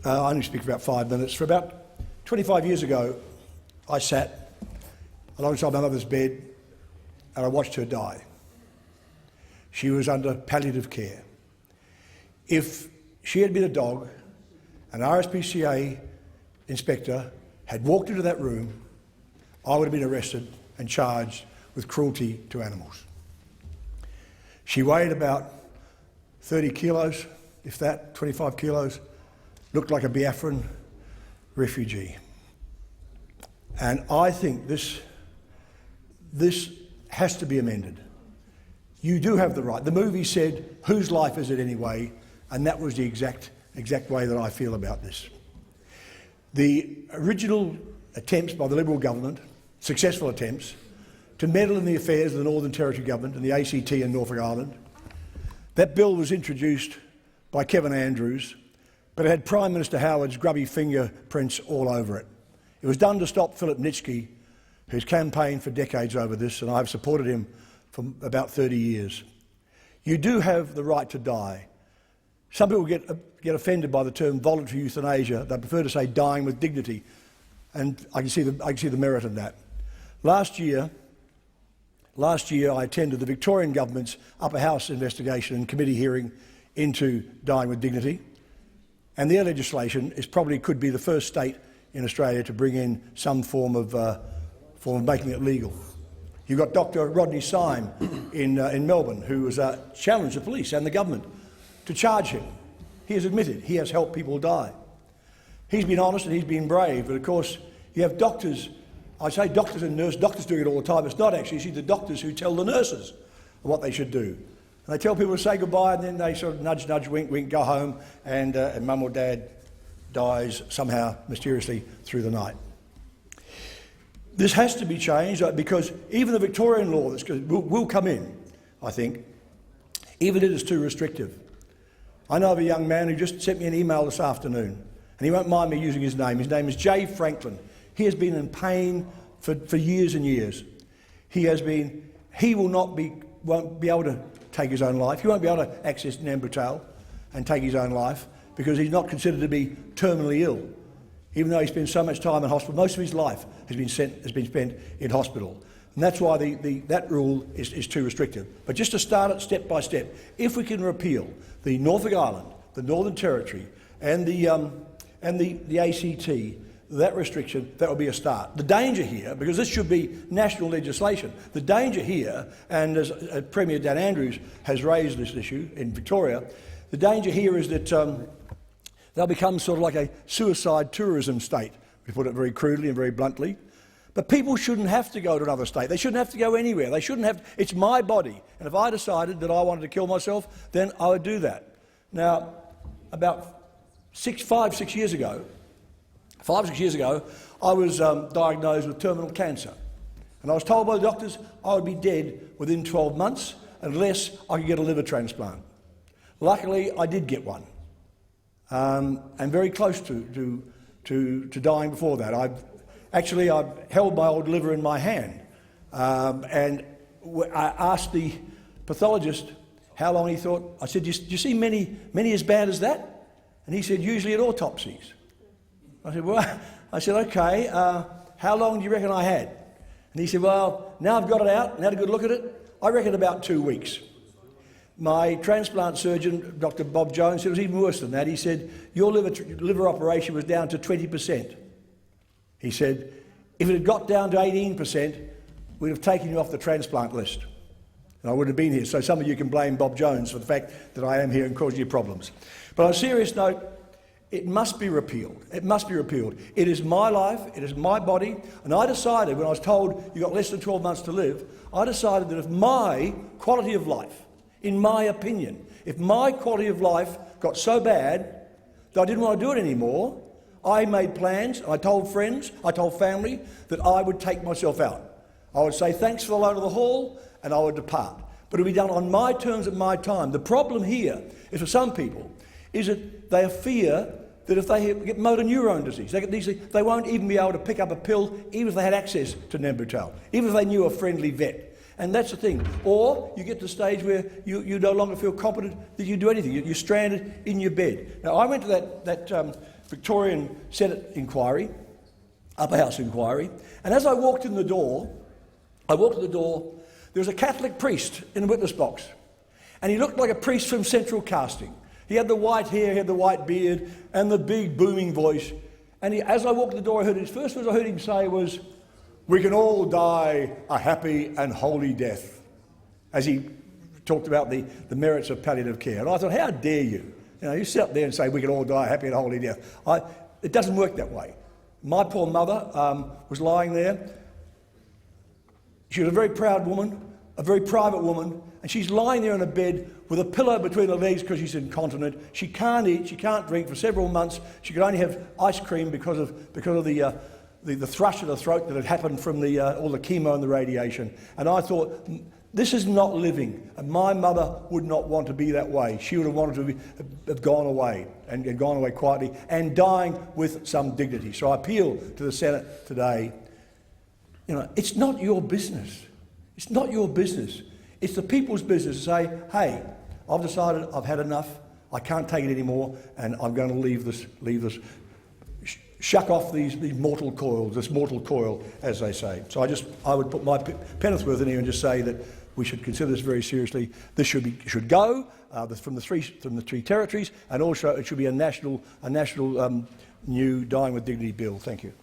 I only speak for about 5 minutes. For about 25 years ago, I sat alongside my mother's bed and I watched her die. She was under palliative care. If she had been a dog, an RSPCA inspector had walked into that room, I would have been arrested and charged with cruelty to animals. She weighed about 30 kilos, if that, 25 kilos, looked like a Biafran refugee. And I think this has to be amended. You do have the right. The movie said, whose life is it anyway? And that was the exact way that I feel about this. The original attempts by the Liberal government, successful attempts, to meddle in the affairs of the Northern Territory government and the ACT and Norfolk Island. That bill was introduced by Kevin Andrews, but it had Prime Minister Howard's grubby fingerprints all over it. It was done to stop Philip Nitschke, who's campaigned for decades over this, and I've supported him for about 30 years. You do have the right to die. Some people get offended by the term voluntary euthanasia. They prefer to say dying with dignity, and I can see the merit in that. Last year I attended the Victorian government's upper house investigation and committee hearing into dying with dignity, and their legislation could be the first state in Australia to bring in some form of making it legal. You've got Dr. Rodney Syme in Melbourne, who has challenged the police and the government to charge him. He has admitted he has helped people die. He's been honest and he's been brave, but of course you have doctors, I say doctors and nurses, doctors doing it all the time. It's not actually, the doctors who tell the nurses what they should do. And they tell people to say goodbye and then they sort of nudge, nudge, wink, wink, go home, and mum or dad dies somehow mysteriously through the night. This has to be changed because even the Victorian law will come in, I think, even it is too restrictive. I know of a young man who just sent me an email this afternoon, and he won't mind me using his name. His name is Jay Franklin. He has been in pain for years and years. He won't be able to take his own life. He won't be able to access Nambutal and take his own life because he's not considered to be terminally ill, even though he spends so much time in hospital. Most of his life has been spent in hospital. And that's why that rule is too restrictive. But just to start it step by step, if we can repeal the Norfolk Island, the Northern Territory and the ACT, that restriction, that will be a start. The danger here, because this should be national legislation, the danger here, and as Premier Dan Andrews has raised this issue in Victoria, the danger here is that they'll become sort of like a suicide tourism state, to put it very crudely and very bluntly. But people shouldn't have to go to another state. They shouldn't have to go anywhere. They shouldn't have. It's my body. And if I decided that I wanted to kill myself, then I would do that. Now, about 5-6 years ago, I was diagnosed with terminal cancer. And I was told by the doctors I would be dead within 12 months unless I could get a liver transplant. Luckily, I did get one. I'm very close to dying before that. I've held my old liver in my hand, and I asked the pathologist how long he thought. I said, do you see many as bad as that? And he said, usually at autopsies. I said, well, okay, how long do you reckon I had? And he said, well, now I've got it out and had a good look at it, I reckon about 2 weeks. My transplant surgeon, Dr. Bob Jones, said it was even worse than that. He said, your liver operation was down to 20%. He said, if it had got down to 18%, we'd have taken you off the transplant list. And I wouldn't have been here. So some of you can blame Bob Jones for the fact that I am here and causing you problems. But on a serious note, it must be repealed. It must be repealed. It is my life, it is my body, and I decided when I was told you've got less than 12 months to live, I decided that if my quality of life, in my opinion, if my quality of life got so bad that I didn't want to do it anymore, I made plans, I told friends, I told family that I would take myself out. I would say thanks for the loan of the hall and I would depart. But it would be done on my terms at my time. The problem here is for some people is that they fear that if they get motor neurone disease, they won't even be able to pick up a pill even if they had access to Nambutal, even if they knew a friendly vet. And that's the thing. Or you get to the stage where you no longer feel competent that you do anything. You're stranded in your bed. Now, I went to Victorian Senate inquiry, upper house inquiry, and as I walked in the door, there was a Catholic priest in the witness box, and he looked like a priest from Central Casting. He had the white hair, he had the white beard, and the big booming voice. And as I walked in the door, his first words I heard him say was, "We can all die a happy and holy death," as he talked about the merits of palliative care. And I thought, how dare you? You sit up there and say, "We can all die a happy and holy death." It doesn't work that way. My poor mother was lying there. She was a very proud woman, a very private woman, and she's lying there in a bed with a pillow between her legs because she's incontinent. She can't eat, she can't drink for several months. She could only have ice cream because of the thrush of the throat that had happened from all the chemo and the radiation. And I thought, this is not living. And my mother would not want to be that way. She would have wanted to have gone away and gone away quietly and dying with some dignity. So I appeal to the Senate today. It's not your business. It's not your business. It's the people's business to say, hey, I've decided I've had enough. I can't take it anymore, and I'm going to leave this. Shuck off these mortal coils, this mortal coil, as they say. So I would put my penneth in here and just say that we should consider this very seriously. This should go from the three territories, and also it should be a national new Dying with Dignity bill. Thank you.